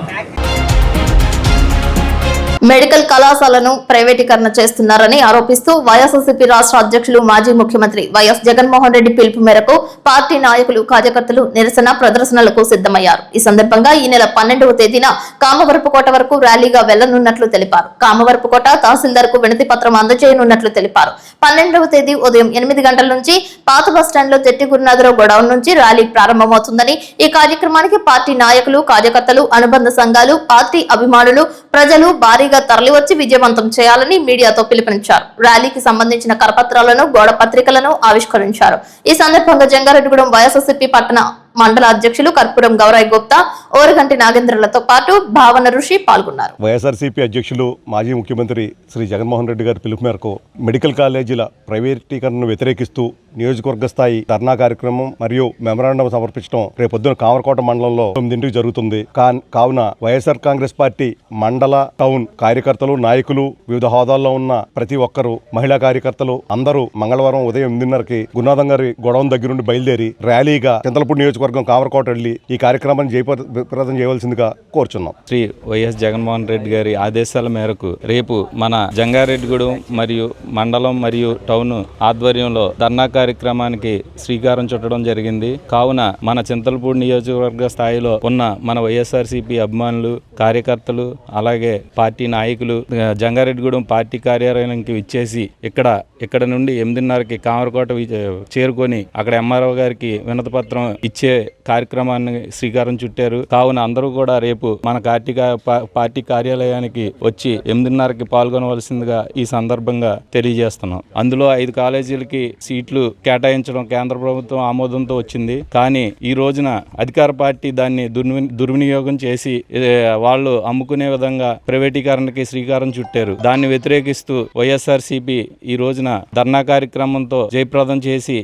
మెడికల్ కళాశాలను ప్రైవేటీకరణ చేస్తున్నారని ఆరోపిస్తూ వైఎస్ఆర్సీపీ రాష్ట్ర అధ్యక్షులు, మాజీ ముఖ్యమంత్రి వైఎస్ జగన్మోహన్ రెడ్డి పిలుపు మేరకు పార్టీ నాయకులు, కార్యకర్తలు నిరసన ప్రదర్శనలకు సిద్ధమయ్యారు. ఈ సందర్భంగా ఈ నెల 12వ తేదీన కామవరపుకోట వరకు ర్యాలీగా వెళ్లనున్నట్లు తెలిపారు. కామవరపుకోట తహసీల్దార్ కు వినతి పత్రం అందజేయనున్నట్లు తెలిపారు. 12వ తేదీ ఉదయం 8 గంటల నుంచి పాత బస్టాండ్ లో జట్టి గురునాథరావు గొడౌన్ నుంచి ర్యాలీ ప్రారంభమవుతుందని, ఈ కార్యక్రమానికి పార్టీ నాయకులు, కార్యకర్తలు, అనుబంధ సంఘాలు, పార్టీ అభిమానులు, ప్రజలు భారీ తరలివచ్చి విజయవంతం చేయాలని మీడియాతో పిలుపునిచ్చారు. ర్యాలీకి సంబంధించిన కరపత్రాలను, గోడ పత్రికలను ఆవిష్కరించారు. ఈ సందర్భంగా జంగారెడ్డిగూడెం వైఎస్ఆర్సీపీ పట్టణ మండల అధ్యక్షులు కర్పూరం గౌరయ్ గుప్తా, ఓరగంటి నాగేంద్రలతో పాటు భావన ఋషి పాల్గొన్నారు. వైఎస్ఆర్సీపీ అధ్యక్షులు మాజీ ముఖ్యమంత్రి శ్రీ జగన్మోహన్ రెడ్డి గారి పిలుపు మేరకు మెడికల్ కాలేజీల ప్రైవేటీకరణను వ్యతిరేకిస్తూ నియోజకవర్గ స్థాయి ధర్నా కార్యక్రమం మరియు మెమరాండం సమర్పించడం రేపొద్దున కామరకోట మండలంలో 9 జరుగుతుంది. కావున వైఎస్ఆర్ కాంగ్రెస్ పార్టీ మండల టౌన్ కార్యకర్తలు, నాయకులు, వివిధ హోదాల్లో ఉన్న ప్రతి ఒక్కరూ, మహిళా కార్యకర్తలు అందరూ మంగళవారం ఉదయం 8:30కి గురునాథం గారి గొడవం దగ్గర నుండి బయలుదేరి ర్యాలీగా చింతలపూడి నియోజకవర్గం కామరకోట వెళ్లి ఈ కార్యక్రమాన్ని జయప్రదం చేయవలసిందిగా కోరుచున్నాం. శ్రీ వైఎస్ జగన్మోహన్ రెడ్డి గారి ఆదేశాల మేరకు రేపు మన జంగారెడ్డిగూడెం మరియు మండలం మరియు టౌన్ ఆధ్వర్యంలో ధర్నా కార్యక్రమానికి శ్రీకారం చుట్టడం జరిగింది. కావున మన చింతలపూడి నియోజకవర్గ స్థాయిలో ఉన్న మన వైఎస్ఆర్సీపీ అభిమానులు, కార్యకర్తలు, అలాగే పార్టీ నాయకులు జంగారెడ్డిగూడెం పార్టీ కార్యాలయానికి విచ్చేసి ఇక్కడ నుండి 8:30కి కామరకోట చేరుకొని అక్కడ ఎంఆర్ఓ గారికి వినతి పత్రం ఇచ్చే కార్యక్రమాన్ని శ్రీకారం చుట్టారు. కావున అందరూ కూడా రేపు మన పార్టీ కార్యాలయానికి వచ్చి 8:30కి పాల్గొనవలసిందిగా ఈ సందర్భంగా తెలియజేస్తున్నాం. అందులో 5 కాలేజీలకి సీట్లు కేటాయించడం కేంద్ర ప్రభుత్వం ఆమోదంతో వచ్చింది. కానీ ఈ రోజున అధికార పార్టీ దాన్ని దుర్వినియోగం చేసి వాళ్ళు అమ్ముకునే విధంగా ప్రైవేటీకరణకి శ్రీకారం చుట్టారు. దాన్ని వ్యతిరేకిస్తూ వైఎస్ఆర్సీపీ ఈ రోజున ధర్నా కార్యక్రమంతో జయప్రదం చేసి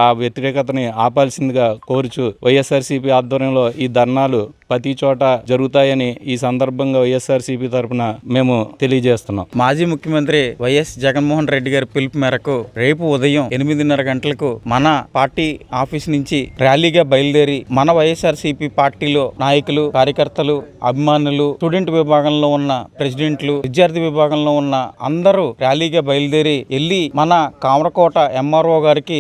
ఆ వ్యతిరేకతని ఆపాల్సిందిగా కోరుచు వైఎస్ఆర్సీపీ ఆధ్వర్యంలో ఈ ధర్నాలు ప్రతి చోట జరుగుతాయని ఈ సందర్భంగా వైఎస్ఆర్సీపీ తరఫున మేము తెలియజేస్తున్నాం. మాజీ ముఖ్యమంత్రి వైఎస్ జగన్మోహన్ రెడ్డి గారి పిలుపు మేరకు రేపు ఉదయం 8:30 గంటలకు మన పార్టీ ఆఫీస్ నుంచి ర్యాలీగా బయలుదేరి మన వైఎస్ఆర్సీపీ పార్టీలో నాయకులు, కార్యకర్తలు, అభిమానులు, స్టూడెంట్ విభాగంలో ఉన్న ప్రెసిడెంట్లు, విద్యార్థి విభాగంలో ఉన్న అందరూ ర్యాలీగా బయలుదేరి వెళ్లి మన కామరకోట ఎంఆర్ఓ గారికి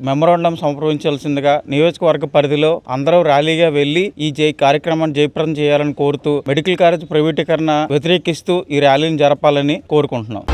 మెమరాండం సమర్పించాల్సిందిగా నియోజకవర్గ పరిధిలో అందరూ ర్యాలీగా వెళ్లి ఈ కార్యక్రమాన్ని జయప్రదం చేయాలని కోరుతూ మెడికల్ కాలేజ్ ప్రైవేటీకరణ వ్యతిరేకిస్తూ ఈ ర్యాలీని జరపాలని కోరుకుంటున్నాం.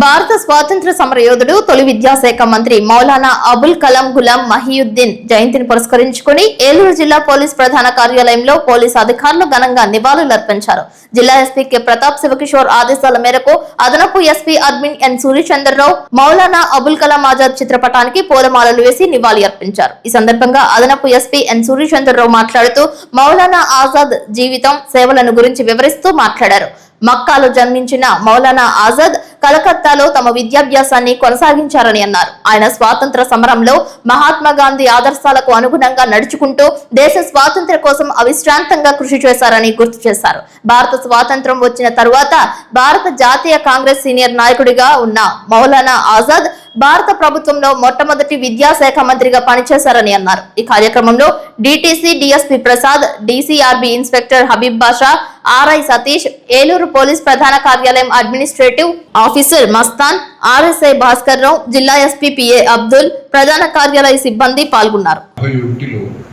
భారత స్వాతంత్ర సమర యోధుడు, తొలి విద్యాశాఖ మంత్రి మౌలానా అబుల్ కలాం గులాం మహియుద్దీన్ జయంతిని పురస్కరించుకుని ఏలూరు జిల్లా పోలీస్ ప్రధాన కార్యాలయంలో పోలీసు అధికారులు ఘనంగా నివాళులర్పించారు. జిల్లా ఎస్పీ కె ప్రతాప్ శివకిషోర్ ఆదేశాల మేరకు అదనపు ఎస్పీ అడ్మిన్ ఎన్ సూర్యచంద్రరావు మౌలానా అబుల్ కలాం ఆజాద్ చిత్రపటానికి పూలమాలలు వేసి నివాళి అర్పించారు. ఈ సందర్భంగా అదనపు ఎస్పీ ఎన్ సూర్యచంద్రరావు మాట్లాడుతూ మౌలానా ఆజాద్ జీవితం, సేవలను గురించి వివరిస్తూ మాట్లాడారు. మక్కాలో జన్మించిన మౌలానా ఆజాద్ కలకత్తాలో తమ విద్యాభ్యాసాన్ని కొనసాగించారని అన్నారు. ఆయన స్వాతంత్ర సమరంలో మహాత్మా గాంధీ ఆదర్శాలకు అనుగుణంగా నడుచుకుంటూ దేశ స్వాతంత్ర్య కోసం అవిశ్రాంతంగా కృషి చేశారని గుర్తు చేశారు. భారత స్వాతంత్ర్యం వచ్చిన తరువాత భారత జాతీయ కాంగ్రెస్ సీనియర్ నాయకుడిగా ఉన్న మౌలానా ఆజాద్ భారత ప్రభుత్వంలో మొట్టమొదటి విద్యాశాఖ మంత్రిగా పనిచేశారని అన్నారు. ఈ కార్యక్రమంలో DTC DSP Prasad, DCRB inspector Habib Basha, RI Satish, Eluru police ప్రధాన కార్యాలయం administrative officer Mastan, RSI Bhaskar Rao, జిల్లా ఎస్పీ పిఏ అబ్దుల్, ప్రధాన కార్యాలయ సిబ్బంది పాల్గొన్నారు.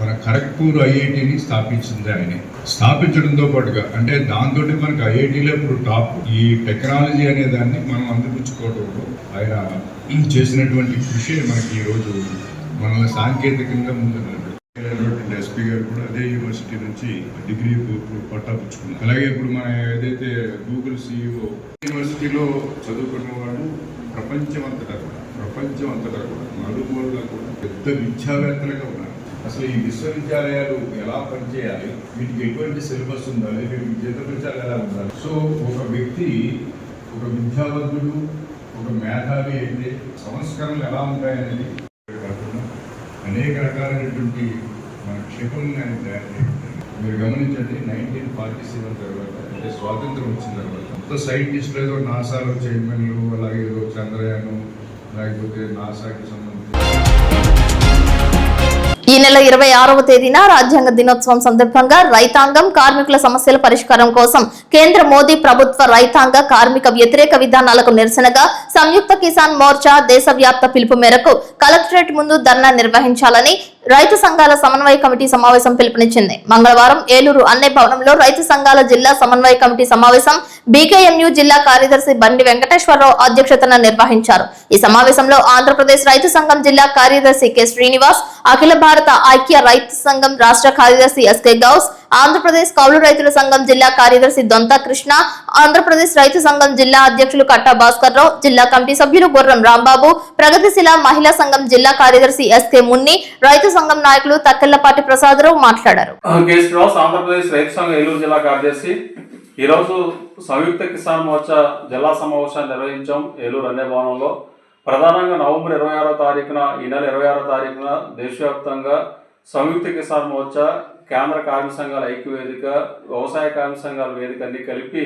మన ఖరగ్పూర్ ఐఐటిని స్థాపించింది ఆయనే. స్థాపించడంతో పాటుగా అంటే దాంతో మనకి ఐఐటీలో ఇప్పుడు టాప్. ఈ టెక్నాలజీ అనే దాన్ని మనం అందిపుచ్చుకోవడంలో ఆయన చేసినటువంటి కృషి మనకి ఈ రోజు మనల్ని సాంకేతికంగా ముందు ఎస్పీ గారు కూడా అదే యూనివర్సిటీ నుంచి డిగ్రీ పట్టా పుచ్చుకున్నారు. అలాగే ఇప్పుడు మన ఏదైతే గూగుల్ సిఇఓ యూనివర్సిటీలో చదువుకున్న వాళ్ళు ప్రపంచం అంతటా కూడా నలుమూలలా కూడా పెద్ద విద్యావేత్తలుగా ఉన్నారు. అసలు ఈ విశ్వవిద్యాలయాలు ఎలా పనిచేయాలి, వీటికి ఎటువంటి సిలబస్ ఉండాలి, వీటికి జీతపరిచాలు ఎలా ఉండాలి. సో ఒక వ్యక్తి, ఒక విద్యావంతుడు, ఒక మేధావి అయితే సంస్కరణలు ఎలా ఉంటాయనేది కాకుండా అనేక రకాలైనటువంటి మన క్షిపణులను ఆయన తయారు చేస్తారు. మీరు గమనించండి, 1947 తర్వాత అంటే స్వాతంత్రం వచ్చిన తర్వాత మొత్తం సైంటిస్టులు ఏదో నాసాలో చైర్మన్లు, అలాగే ఏదో చంద్రయానం, లేకపోతే నాసాకి సంబంధించి. ఈ నెల 26వ తేదీన రాజ్యాంగ దినోత్సవం సందర్భంగా రైతాంగం, కార్మికుల సమస్యల పరిష్కారం కోసం కేంద్ర మోదీ ప్రభుత్వ రైతాంగ, కార్మిక వ్యతిరేక విధానాలకు నిరసనగా సంయుక్త కిసాన్ మోర్చా దేశవ్యాప్త పిలుపు మేరకు కలెక్టరేట్ ముందు ధర్నా నిర్వహించాలని రైతు సంఘాల సమన్వయ కమిటీ సమావేశం పిలుపునిచ్చింది. మంగళవారం ఏలూరు అన్నే భవనంలో రైతు సంఘాల జిల్లా సమన్వయ కమిటీ సమావేశం బీకేఎంయు జిల్లా కార్యదర్శి బండి వెంకటేశ్వరరావు అధ్యక్షతన నిర్వహించారు. ఈ సమావేశంలో ఆంధ్రప్రదేశ్ రైతు సంఘం జిల్లా కార్యదర్శి కె శ్రీనివాస్, అఖిల భారత ఐక్య రైతు సంఘం రాష్ట్ర కార్యదర్శి ఎస్కే గౌస్, ఆంధ్రప్రదేశ్ కౌలు రైతుల సంఘం జిల్లా కార్యదర్శి దొంత కృష్ణ, ఆంధ్రప్రదేశ్ రైతు సంఘం జిల్లా అధ్యక్షులు కట్టా భాస్కర్ రావు, జిల్లా కమిటీ సభ్యులు గుర్రం రాంబాబు, ప్రగతిశీల మహిళా సంఘం జిల్లా కార్యదర్శి ఎస్కే మున్ని, రైతు సంఘం నాయకులు తక్కెళ్లపాటి ప్రసాదరావు మాట్లాడారు. ఆంధ్రప్రదేశ్ రైతు సంఘం ఏలూరు జిల్లా కార్యదర్శి. ఈరోజు సంయుక్త కిసాన్ మోర్చా జిల్లా సమావేశాన్ని నిర్వహించాం ఏలూరు అనే భవనంలో. ప్రధానంగా నవంబర్ 26వ తారీఖున ఈ నెల 26వ తారీఖున దేశవ్యాప్తంగా సంయుక్త కిసాన్ మోర్చా, కేంద్ర కార్మిక సంఘాల ఐక్యవేదిక, వ్యవసాయ కార్మిక సంఘాల వేదిక అన్ని కలిపి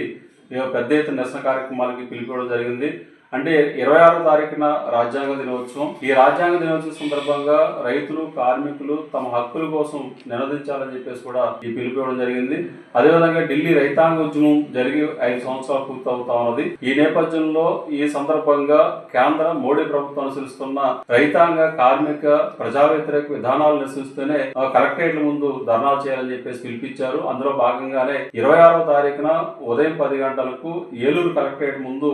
పెద్ద ఎత్తున నిరసన కార్యక్రమాలకి పిలిపివ్వడం జరిగింది. అంటే 26వ తారీఖున రాజ్యాంగ దినోత్సవం. ఈ రాజ్యాంగ దినోత్సవం సందర్భంగా రైతులు, కార్మికులు తమ హక్కుల కోసం నినదించాలని చెప్పేసి కూడా ఈ పిలిపివ్వడం జరిగింది. అదేవిధంగా ఢిల్లీ రైతాంగ ఉద్యమం జరిగి 5 సంవత్సరాలు పూర్తవుతా ఉన్నది. ఈ నేపథ్యంలో ఈ సందర్భంగా కేంద్ర మోడీ ప్రభుత్వం అనుసరిస్తున్న రైతాంగ, కార్మిక, ప్రజా వ్యతిరేక విధానాలు నిరసిస్తూనే కలెక్టరేట్ల ముందు ధర్నాలు చేయాలని చెప్పేసి పిలిపించారు. అందులో భాగంగానే 26వ తారీఖున ఉదయం 10 గంటలకు ఏలూరు కలెక్టరేట్ ముందు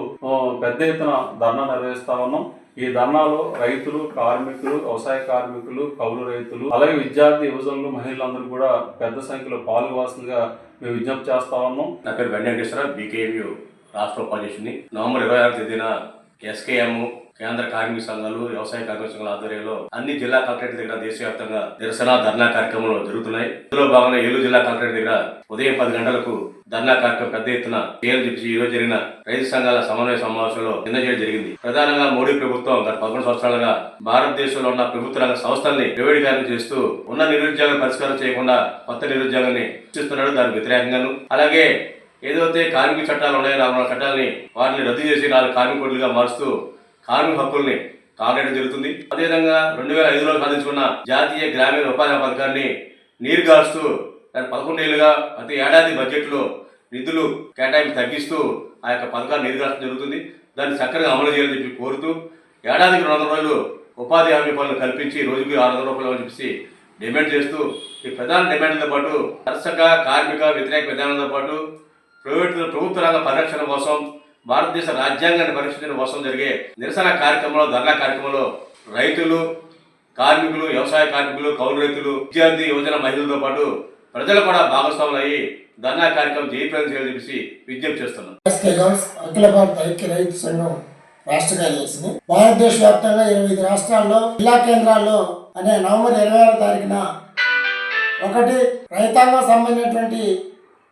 పెద్ద ఎత్తున ధర్నా నిర్వహిస్తా ఉన్నాం. ఈ ధర్నాలో రైతులు, కార్మికులు, వ్యవసాయ కార్మికులు, కౌలు రైతులు, అలాగే విద్యార్థి, యువజనులు, మహిళలందరూ కూడా పెద్ద సంఖ్యలో పాల్గొవాల్సిందిగా మేము విజ్ఞప్తి చేస్తా ఉన్నాం. నా పేరు వెంకటేశ్వర, బీకేయూ రాష్ట్ర ఉపాధ్యక్షుని. నవంబర్ 26వ తేదీన ఎస్కేఎం, కేంద్ర కార్మిక సంఘాలు, వ్యవసాయ కార్మిక సంఘాల ఆధ్వర్యంలో అన్ని జిల్లా కలెక్టరేట్ దగ్గర దేశవ్యాప్తంగా నిరసన ధర్నా కార్యక్రమాలు జరుగుతున్నాయి. ఇందులో భాగంగా ఏలూరు జిల్లా కలెక్టరేట్ దగ్గర ఉదయం 10 గంటలకు ధర్నా కార్యక్రమం పెద్ద ఎత్తున చేయాలని చెప్పి ఈ రోజు జరిగిన రైతు సంఘాల సమన్వయ సమావేశంలో నిర్ణయం జరిగింది. ప్రధానంగా మోడీ ప్రభుత్వం గత 11 సంవత్సరాలుగా భారతదేశంలో ఉన్న ప్రభుత్వ రంగ సంస్థల్ని ప్రైవేటీకరణ చేస్తూ ఉన్న నిరుద్యోగాన్ని పరిష్కారం చేయకుండా కొత్త నిరుద్యోగాన్ని సృష్టిస్తున్నాడు. దానికి వ్యతిరేకంగాను, అలాగే ఏదైతే కార్మిక చట్టాలు ఉన్నాయో 4 చట్టాలని వాటిని రద్దు చేసి 4 కార్మిక కోడ్లుగా మారుస్తూ కార్మిక హక్కుల్ని కాగడం జరుగుతుంది. అదేవిధంగా 2005లో సాధించుకున్న జాతీయ గ్రామీణ ఉపాధి పథకాన్ని నీరుగారుస్తూ దాని 11 ఏళ్లుగా ప్రతి ఏడాది బడ్జెట్లో నిధులు కేటాయింపు తగ్గిస్తూ ఆ యొక్క పథకాన్ని నీరుగార్చడం జరుగుతుంది. దాన్ని చక్కగా అమలు చేయాలని చెప్పి కోరుతూ ఏడాదికి 200 రోజులు ఉపాధి హామీ పనులు కల్పించి రోజుకి 600 రూపాయలు అని చెప్పి డిమాండ్ చేస్తూ ఈ ప్రధాన డిమాండ్లతో పాటు దర్శక కార్మిక వ్యతిరేక విధానంతో పాటు ప్రభుత్వ రంగ పరిరక్షణ కోసం, భారతదేశ రాజ్యాంగాన్ని పరిరక్షించడం కోసం జరిగే నిరసన కార్యక్రమంలో, ధర్నా కార్యక్రమంలో రైతులు, కార్మికులు, వ్యవసాయ కార్మికులు, కౌలు రైతులు, విద్యార్థి, యువజన మహిళలతో పాటు ప్రజలు కూడా భాగస్వాములు అయ్యి ధర్నా కార్యక్రమం జయప్రదం చేయాలని చెప్పేసి విజ్ఞప్తి చేస్తున్నాం. అఖిల భారత ఐక్య రైతు సంఘం రాష్ట్ర కార్యదర్శిని. భారతదేశ వ్యాప్తంగా 25 రాష్ట్రాల్లో జిల్లా కేంద్రాల్లో అనే నవంబర్ 26వ తారీఖున ఒకటి రైతాంగం సంబంధించినటువంటి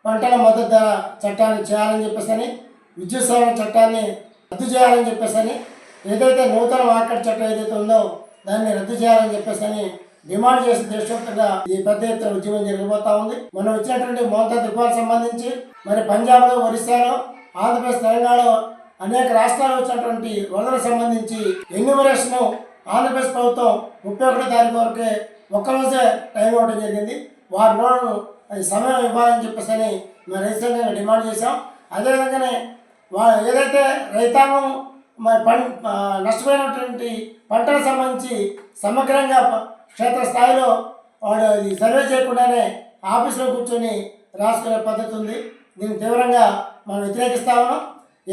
పంటల మద్దతు ధర చట్టాన్ని చేయాలని చెప్పేసి, విద్యుత్ సవరణ చట్టాన్ని రద్దు చేయాలని చెప్పేసి, ఏదైతే నూతన మార్కెట్ చట్టం ఏదైతే ఉందో దాన్ని రద్దు చేయాలని చెప్పేసి డిమాండ్ చేసిన దేశవ్యాప్తంగా ఈ పెద్ద ఎత్తున ఉద్యమం జరిగిపోతా ఉంది. మనం వచ్చినటువంటి మోతా తుఫాను సంబంధించి మరి పంజాబ్లో, ఒరిస్సాలో, ఆంధ్రప్రదేశ్, తెలంగాణలో అనేక రాష్ట్రాలు వచ్చినటువంటి వరదలకు సంబంధించి ఎన్యూమరేషన్ ఆంధ్రప్రదేశ్ ప్రభుత్వం 31వ తారీఖు వరకే ఒక్కరోజే టైం ఇవ్వడం జరిగింది. వారి రోజులు అది సమయం ఇవ్వాలని చెప్పేసి మేము రైతు సంఘంగా డిమాండ్ చేశాం. అదేవిధంగానే ఏదైతే రైతాంగం నష్టపోయినటువంటి పంటలకు సంబంధించి సమగ్రంగా క్షేత్రస్థాయిలో వాడు అది సర్వే చేయకుండానే ఆఫీసులో కూర్చొని రాసుకునే పద్ధతి ఉంది. దీన్ని తీవ్రంగా మనం వ్యతిరేకిస్తా ఉన్నాం.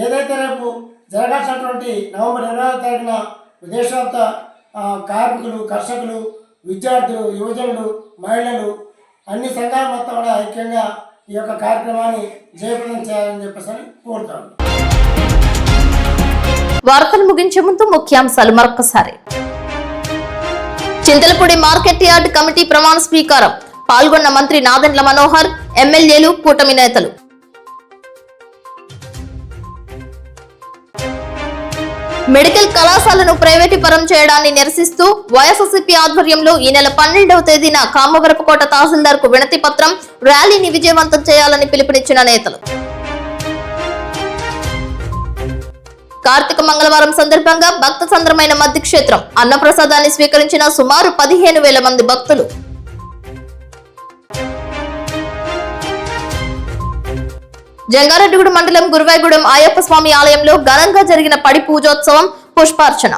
ఏదైతే రేపు జరగాల్సినటువంటి నవంబర్ 20వ తారీఖున దేశవ్యాప్త కార్మికులు, కర్షకులు, విద్యార్థులు, యువజనులు, మహిళలు అన్ని సంఘాలు మొత్తం కూడా ఐక్యంగా ఈ యొక్క కార్యక్రమాన్ని జయప్రదం చేయాలని చెప్పేసి కోరుతాను. వార్తలు ముగించే ముందు ముఖ్యాంశాలు మరొకసారి. చింతలపూడి మార్కెట్ యార్డ్ కమిటీ ప్రమాణ స్వీకారం. పాల్గొన్న మంత్రి నాదెండ్ల మనోహర్, ఎమ్మెల్యేలు, కూటమి నేతలు. మెడికల్ కళాశాలను ప్రైవేటీకరణ చేయడాన్ని నిరసిస్తూ వైఎస్ఆర్సీపీ ఆధ్వర్యంలో ఈ నెల 12వ తేదీన కామవరపుకోట తహసీల్దార్ కు వినతి పత్రం, ర్యాలీని విజయవంతం చేయాలని పిలుపునిచ్చిన నేతలు. కార్తీక మంగళవారం సందర్భంగా భక్త సంద్రమైన మద్ది క్షేత్రం అన్నప్రసాదాన్ని స్వీకరించిన సుమారు 15,000 మంది భక్తులు. జంగారెడ్డిగూడెం మండలం గురువాయిగూడెం అయ్యప్ప స్వామి ఆలయంలో ఘనంగా జరిగిన పడి పూజోత్సవం, పుష్పార్చన.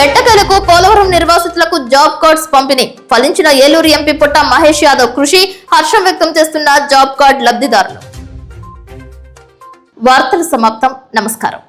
ఎట్టకేలకు పోలవరం నిర్వాసితులకు జాబ్ కార్డ్స్ పంపిణీ. ఫలించిన ఏలూరు ఎంపీ పుట్ట మహేష్ యాదవ్ కృషి, హర్షం వ్యక్తం చేస్తున్న జాబ్ కార్డ్ లబ్ధిదారులు. వార్తలు సమాప్తం. నమస్కారం.